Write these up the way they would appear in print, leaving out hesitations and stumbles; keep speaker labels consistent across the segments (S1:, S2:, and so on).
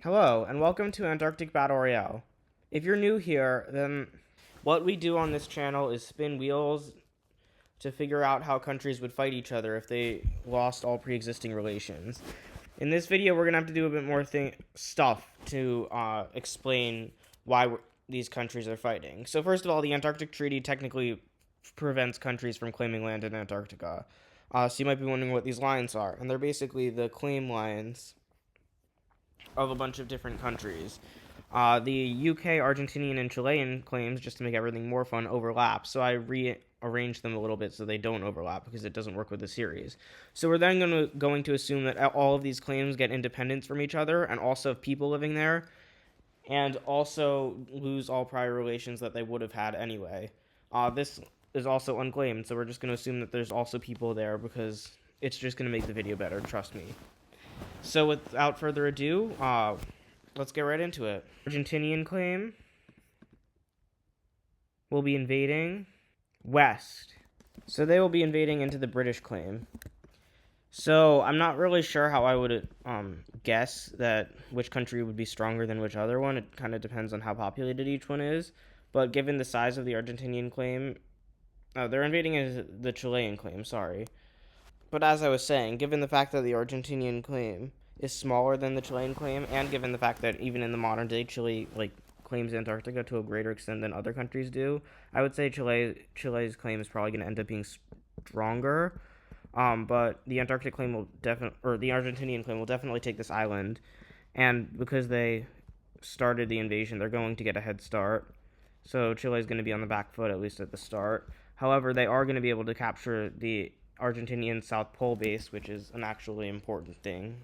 S1: Hello, and welcome to Antarctic Battle Royale. If you're new here, then what we do on this channel is spin wheels to figure out how countries would fight each other if they lost all pre-existing relations. In this video, we're going to have to do a bit more stuff to explain why these countries are fighting. So first of all, the Antarctic Treaty technically prevents countries from claiming land in Antarctica. So you might be wondering what these lines are, and they're basically the claim lines of a bunch of different countries. The UK, Argentinian, and Chilean claims, just to make everything more fun, overlap. So I rearranged them a little bit so they don't overlap because it doesn't work with the series. So we're then going to assume that all of these claims get independence from each other and also have people living there, and also lose all prior relations that they would have had anyway. This is also unclaimed, so we're just going to assume that there's also people there because it's just going to make the video better, trust me. So without further ado, let's get right into it. Argentinian claim will be invading west. So they will be invading into the British claim. So I'm not really sure how I would guess that which country would be stronger than which other one. It kind of depends on how populated each one is. But given the size of the Argentinian claim, they're invading into the Chilean claim, sorry. But as I was saying, given the fact that the Argentinian claim is smaller than the Chilean claim, and given the fact that even in the modern day Chile claims Antarctica to a greater extent than other countries do, I would say Chile's claim is probably going to end up being stronger. But the Antarctic claim will the Argentinian claim will definitely take this island, and because they started the invasion, they're going to get a head start. So Chile is going to be on the back foot, at least at the start. However, they are going to be able to capture the Argentinian South Pole base, which is an actually important thing.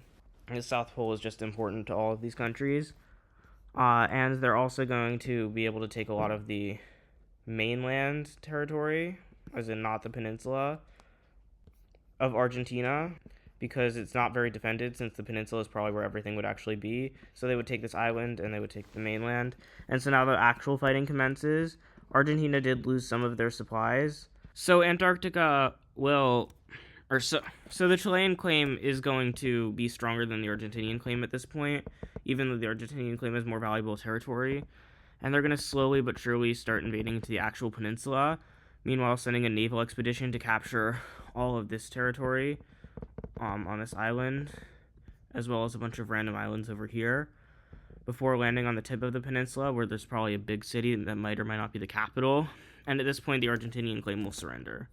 S1: The South Pole is just important to all of these countries. And they're also going to be able to take a lot of the mainland territory, as in not the peninsula, of Argentina, because it's not very defended since the peninsula is probably where everything would actually be. So they would take this island and they would take the mainland. And so now the actual fighting commences. Argentina did lose some of their supplies. So Antarctica will... So the Chilean claim is going to be stronger than the Argentinian claim at this point, even though the Argentinian claim has more valuable territory. And they're going to slowly but surely start invading into the actual peninsula, meanwhile sending a naval expedition to capture all of this territory on this island, as well as a bunch of random islands over here, before landing on the tip of the peninsula, where there's probably a big city that might or might not be the capital. And at this point, the Argentinian claim will surrender.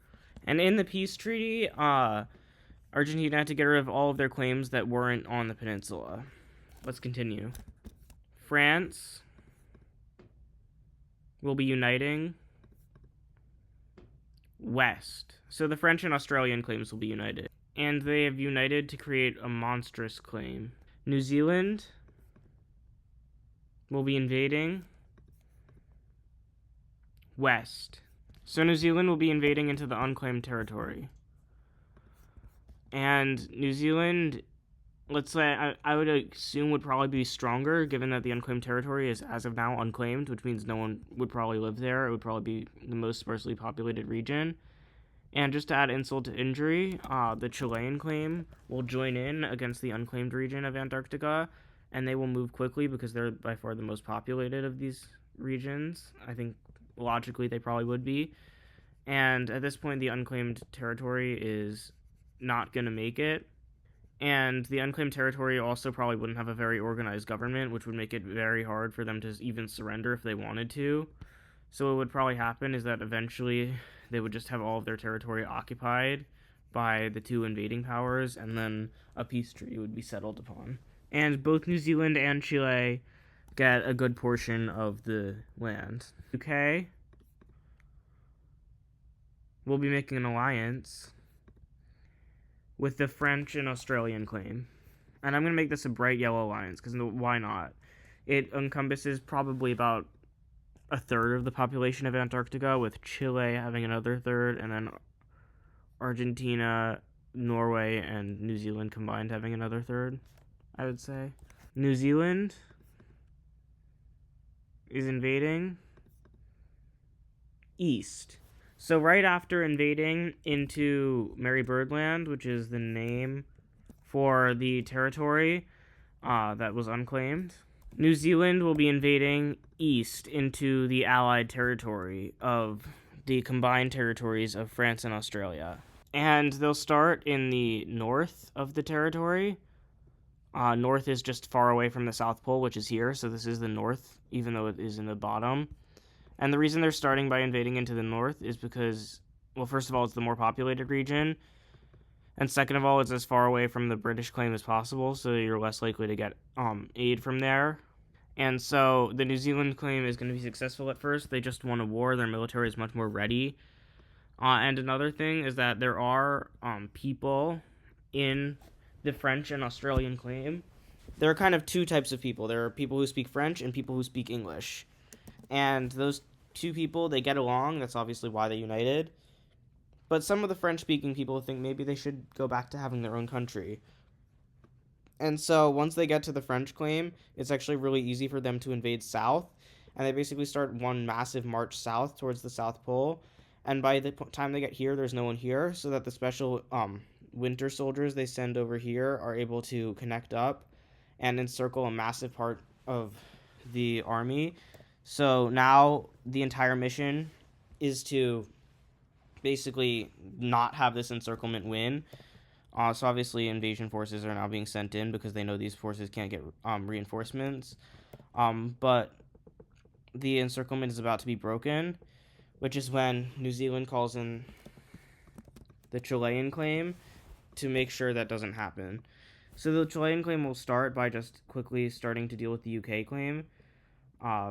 S1: And in the peace treaty, Argentina had to get rid of all of their claims that weren't on the peninsula. Let's continue. France will be uniting west. So the French and Australian claims will be united. And they have united to create a monstrous claim. New Zealand will be invading west. So New Zealand will be invading into the unclaimed territory. And New Zealand, let's say, I would assume would probably be stronger, given that the unclaimed territory is, as of now, unclaimed, which means no one would probably live there. It would probably be the most sparsely populated region. And just to add insult to injury, the Chilean claim will join in against the unclaimed region of Antarctica, and they will move quickly because they're by far the most populated of these regions. I think logically they probably would be. And at this point, the unclaimed territory is not going to make it. And the unclaimed territory also probably wouldn't have a very organized government, which would make it very hard for them to even surrender if they wanted to. So what would probably happen is that eventually they would just have all of their territory occupied by the two invading powers, and then a peace treaty would be settled upon. And both New Zealand and Chile get a good portion of the land. UK will be making an alliance with the French and Australian claim. And I'm going to make this a bright yellow alliance, because why not? It encompasses probably about a third of the population of Antarctica, with Chile having another third, and then Argentina, Norway, and New Zealand combined having another third, I would say. New Zealand is invading east. So right after invading into Mary Birdland, which is the name for the territory, that was unclaimed. New Zealand will be invading east into the Allied territory of the combined territories of France and Australia. And they'll start in the north of the territory. North is just far away from the South Pole, which is here, so this is the north, even though it is in the bottom. And the reason they're starting by invading into the north is because, well, first of all, it's the more populated region, and second of all, it's as far away from the British claim as possible, so you're less likely to get aid from there. And so the New Zealand claim is going to be successful at first. They just won a war. Their military is much more ready. And another thing is that there are people in the French and Australian claim. There are kind of two types of people. There are people who speak French and people who speak English. And those two people, they get along. That's obviously why they united. But some of the French-speaking people think maybe they should go back to having their own country. And so once they get to the French claim, it's actually really easy for them to invade south. And they basically start one massive march south towards the South Pole. And by the time they get here, there's no one here, so that the special winter soldiers they send over here are able to connect up and encircle a massive part of the army. So now the entire mission is to basically not have this encirclement win. So obviously invasion forces are now being sent in because they know these forces can't get reinforcements. But the encirclement is about to be broken, which is when New Zealand calls in the Chilean claim to make sure that doesn't happen. So the Chilean claim will start by just quickly starting to deal with the UK claim,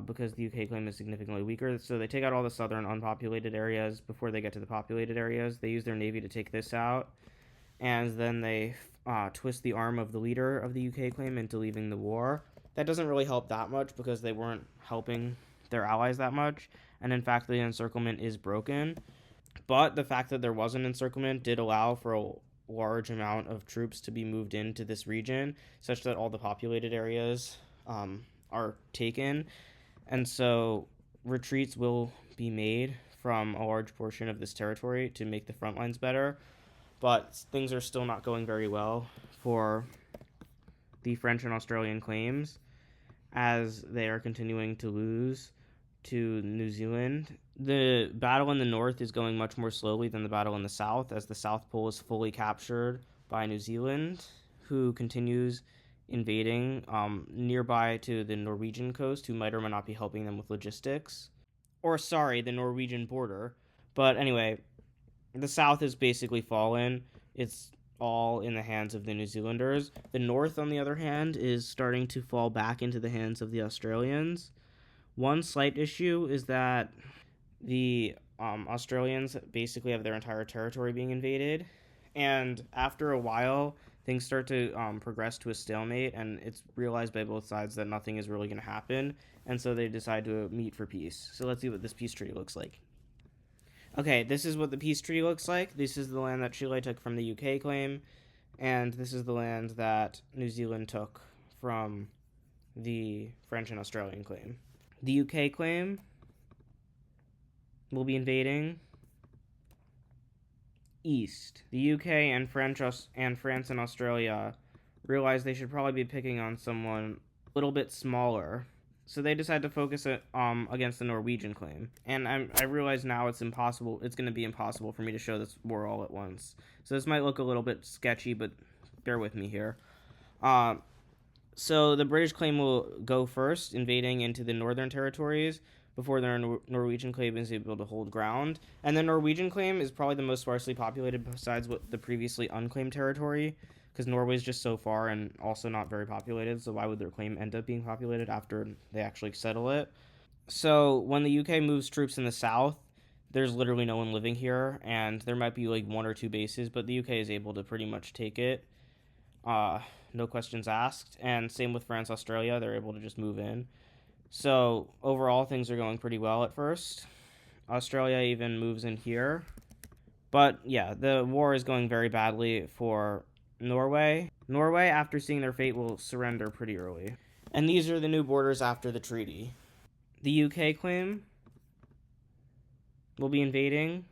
S1: because the UK claim is significantly weaker. So they take out all the southern unpopulated areas before they get to the populated areas. They use their navy to take this out, and then they twist the arm of the leader of the UK claim into leaving the war. That doesn't really help that much because they weren't helping their allies that much, and in fact the encirclement is broken. But the fact that there was an encirclement did allow for a large amount of troops to be moved into this region, such that all the populated areas are taken, and so retreats will be made from a large portion of this territory to make the front lines better. But things are still not going very well for the French and Australian claims, as they are continuing to lose to New Zealand. The battle in the north is going much more slowly than the battle in the south, as the South Pole is fully captured by New Zealand, who continues invading nearby to the Norwegian coast, who might or might not be helping them with logistics. Or, sorry, the Norwegian border. But anyway, the south is basically fallen. It's all in the hands of the New Zealanders. The north, on the other hand, is starting to fall back into the hands of the Australians. One slight issue is that the Australians basically have their entire territory being invaded, and after a while, things start to progress to a stalemate, and it's realized by both sides that nothing is really going to happen, and so they decide to meet for peace. So let's see what this peace treaty looks like. Okay, this is what the peace treaty looks like. This is the land that Chile took from the UK claim, and this is the land that New Zealand took from the French and Australian claim. The UK claim will be invading east. The UK and France and Australia realize they should probably be picking on someone a little bit smaller, so they decide to focus it against the Norwegian claim. And I realize now it's impossible. It's going to be impossible for me to show this war all at once. So this might look a little bit sketchy, but bear with me here. So the British claim will go first, invading into the northern territories before the Norwegian claim is able to hold ground. And the Norwegian claim is probably the most sparsely populated besides the previously unclaimed territory, because Norway's just so far and also not very populated, so why would their claim end up being populated after they actually settle it? So when the UK moves troops in the south, there's literally no one living here, and there might be like one or two bases, but the UK is able to pretty much take it. No questions asked. And same with France, Australia, they're able to just move in. So overall, things are going pretty well at first. Australia even moves in here. But yeah, the war is going very badly for Norway. Norway, after seeing their fate, will surrender pretty early. And these are the new borders after the treaty. The UK claim will be invading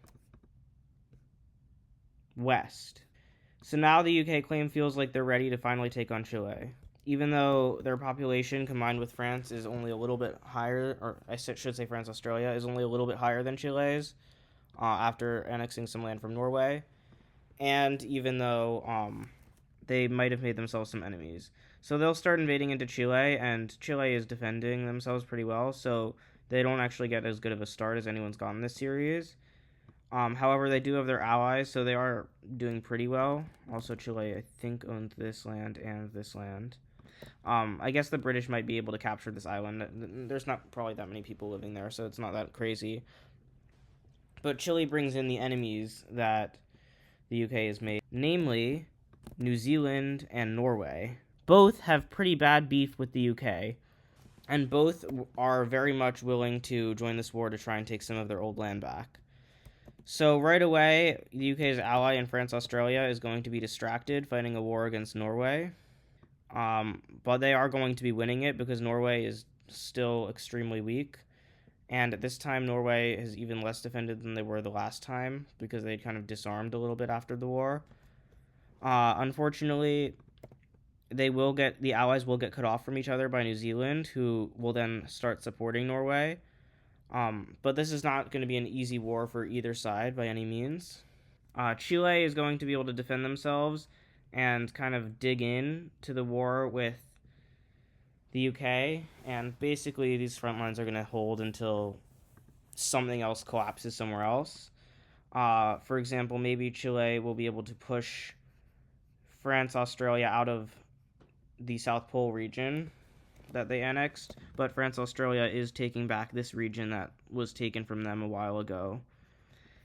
S1: west. So now the UK claim feels like they're ready to finally take on Chile. even though their population combined with France is only a little bit higher, or I should say France, Australia, is only a little bit higher than Chile's after annexing some land from Norway. And even though they might have made themselves some enemies. So they'll start invading into Chile, and Chile is defending themselves pretty well, so they don't actually get as good of a start as anyone's gotten this series. However, they do have their allies, so they are doing pretty well. Also, Chile, I think, owns this land and this land. I guess the British might be able to capture this island. There's not probably that many people living there, so it's not that crazy. But Chile brings in the enemies that the UK has made, namely New Zealand and Norway. Both have pretty bad beef with the UK, and both are very much willing to join this war to try and take some of their old land back. So right away, the UK's ally in France, Australia, is going to be distracted fighting a war against Norway. But they are going to be winning it because Norway is still extremely weak. And at this time, Norway is even less defended than they were the last time because they kind of disarmed a little bit after the war. Unfortunately, the allies will get cut off from each other by New Zealand, who will then start supporting Norway. But this is not going to be an easy war for either side by any means. Chile is going to be able to defend themselves and kind of dig in to the war with the UK, and basically these front lines are going to hold until something else collapses somewhere else. For example, maybe Chile will be able to push France, Australia out of the South Pole region that they annexed, but France, Australia is taking back this region that was taken from them a while ago.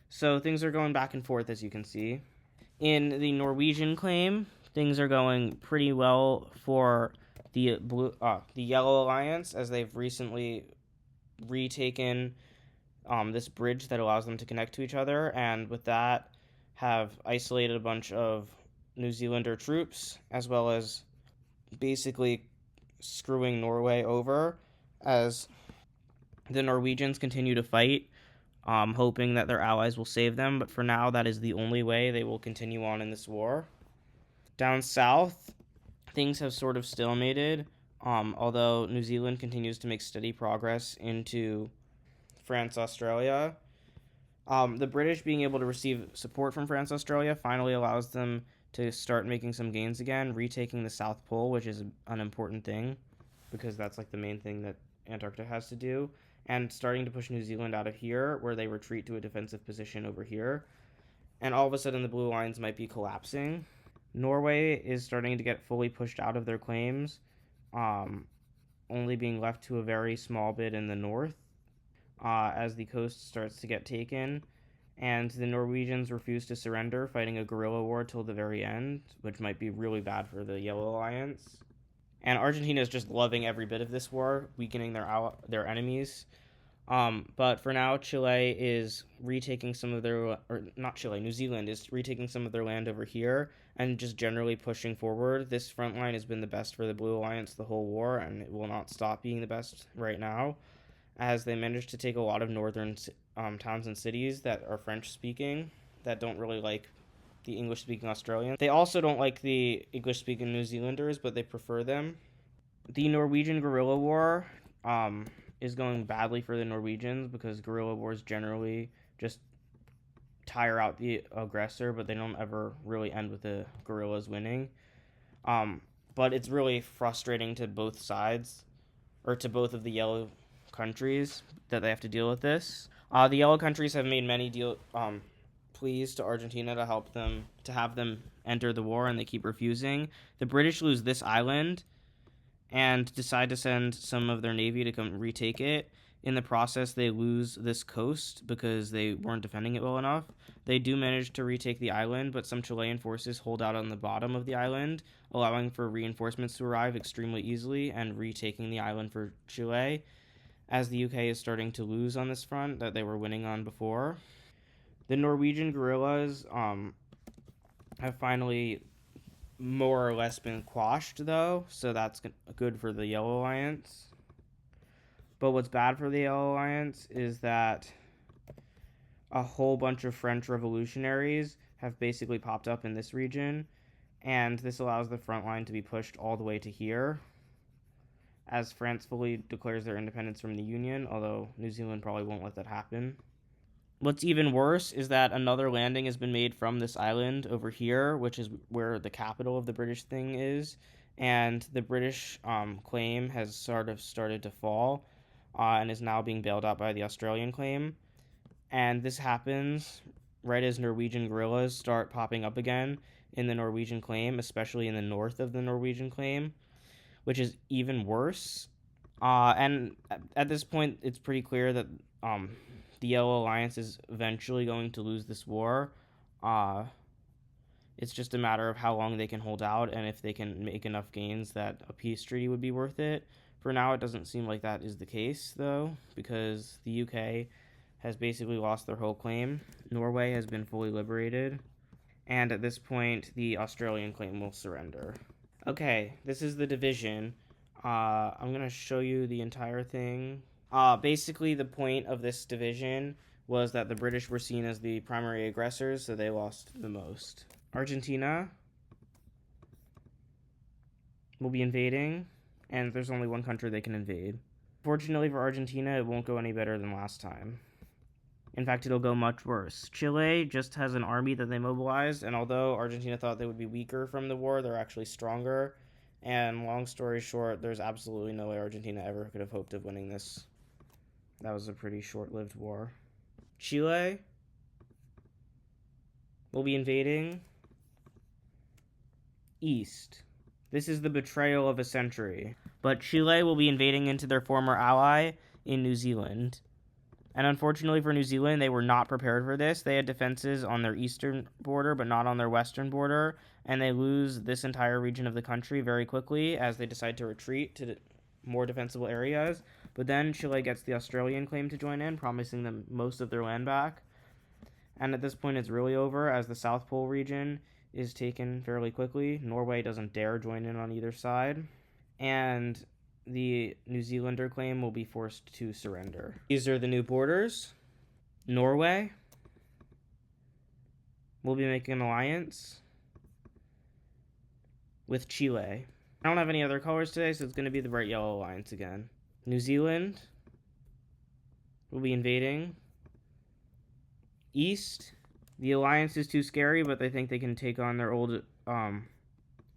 S1: So things are going back and forth, as you can see. In the Norwegian claim, things are going pretty well for the Yellow Alliance, as they've recently retaken this bridge that allows them to connect to each other, and with that have isolated a bunch of New Zealander troops, as well as basically screwing Norway over as the Norwegians continue to fight, hoping that their allies will save them. But for now, that is the only way they will continue on in this war. Down south, things have sort of stalemated, although New Zealand continues to make steady progress into France, Australia. The British being able to receive support from France, Australia finally allows them to start making some gains again, retaking the South Pole, which is an important thing because that's like the main thing that Antarctica has to do, and starting to push New Zealand out of here, where they retreat to a defensive position over here. And all of a sudden, the Blue Lines might be collapsing. Norway is starting to get fully pushed out of their claims, only being left to a very small bit in the north as the coast starts to get taken. And the Norwegians refuse to surrender, fighting a guerrilla war till the very end, which might be really bad for the Yellow Alliance. And Argentina is just loving every bit of this war, weakening their enemies. But for now, Chile is retaking some of their, or not Chile, New Zealand is retaking some of their land over here and just generally pushing forward. This front line has been the best for the Blue Alliance the whole war, and it will not stop being the best right now, as they managed to take a lot of northern towns and cities that are French-speaking, that don't really like the English-speaking Australians. They also don't like the English-speaking New Zealanders, but they prefer them. The Norwegian guerrilla war is going badly for the Norwegians because guerrilla wars generally just tire out the aggressor, but they don't ever really end with the guerrillas winning. But it's really frustrating to both sides, or to both of the yellow countries, that they have to deal with this. The yellow countries have made many pleas to Argentina to help them, to have them enter the war, and they keep refusing. The British lose this island and decide to send some of their navy to come retake it. In the process, they lose this coast because they weren't defending it well enough. They do manage to retake the island, but some Chilean forces hold out on the bottom of the island, allowing for reinforcements to arrive extremely easily and retaking the island for Chile, as the UK is starting to lose on this front that they were winning on before. The Norwegian guerrillas have finally more or less been quashed, though, so that's good for the Yellow Alliance. But what's bad for the Yellow Alliance is that a whole bunch of French revolutionaries have basically popped up in this region, And this allows the front line to be pushed all the way to here, as France fully declares their independence from the Union, although New Zealand probably won't let that happen. What's even worse is that another landing has been made from this island over here, which is where the capital of the British thing is, and the British claim has sort of started to fall and is now being bailed out by the Australian claim. And this happens right as Norwegian guerrillas start popping up again in the Norwegian claim, especially in the north of the Norwegian claim, which is even worse. And at this point, it's pretty clear that the Yellow Alliance is eventually going to lose this war. It's just a matter of how long they can hold out and if they can make enough gains that a peace treaty would be worth it. For now, it doesn't seem like that is the case, though, because the UK has basically lost their whole claim. Norway has been fully liberated. And at this point, the Australian claim will surrender. Okay, this is the division. I'm going to show you the entire thing. Basically, the point of this division was that the British were seen as the primary aggressors, so they lost the most. Argentina will be invading, and there's only one country they can invade. Fortunately for Argentina, it won't go any better than last time. In fact, it'll go much worse. Chile just has an army that they mobilized, and although Argentina thought they would be weaker from the war, they're actually stronger. And long story short, there's absolutely no way Argentina ever could have hoped of winning this. That was a pretty short-lived war. Chile will be invading east. This is the betrayal of a century. But Chile will be invading into their former ally in New Zealand. And unfortunately for New Zealand, they were not prepared for this. They had defenses on their eastern border, but not on their western border. And they lose this entire region of the country very quickly as they decide to retreat to more defensible areas. But then Chile gets the Australian claim to join in, promising them most of their land back. And at this point, it's really over as the South Pole region is taken fairly quickly. Norway doesn't dare join in on either side. And the New Zealander claim will be forced to surrender. These are the new borders. Norway will be making an alliance with Chile. I don't have any other colors today, so it's going to be the bright yellow alliance again. New Zealand will be invading east. The alliance is too scary, but they think they can take on their old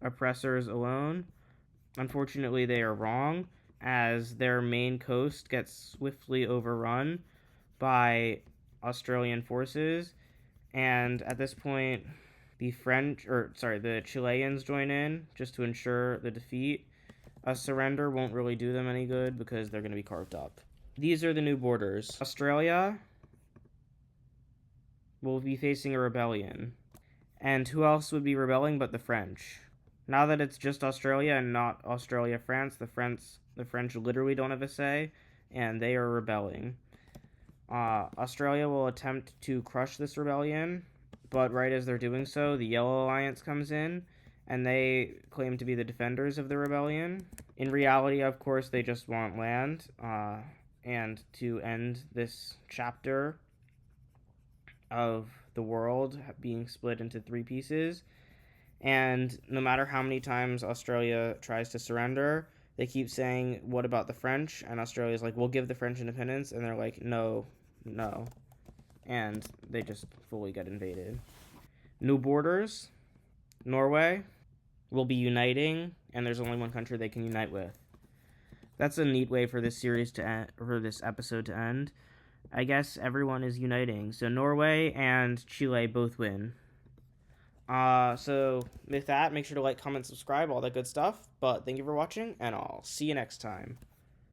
S1: oppressors alone. Unfortunately, they are wrong, as their main coast gets swiftly overrun by Australian forces. And at this point, the Chileans join in just to ensure the defeat. A surrender won't really do them any good because they're going to be carved up. These are the new borders. Australia will be facing a rebellion. And who else would be rebelling but the French? Now that it's just Australia and not Australia-France, the French literally don't have a say, and they are rebelling. Australia will attempt to crush this rebellion, but right as they're doing so, the Yellow Alliance comes in, and they claim to be the defenders of the rebellion. In reality, of course, they just want land, and to end this chapter of the world being split into 3 pieces. And no matter how many times Australia tries to surrender, they keep saying, what about the French? And Australia's like, we'll give the French independence. And they're like, no. And they just fully get invaded. New borders. Norway will be uniting, and there's only one country they can unite with. That's a neat way for this series to end, for this episode to end. I guess everyone is uniting. So Norway and Chile both win. So with that, make sure to like, comment, subscribe, all that good stuff. But thank you for watching, and I'll see you next time.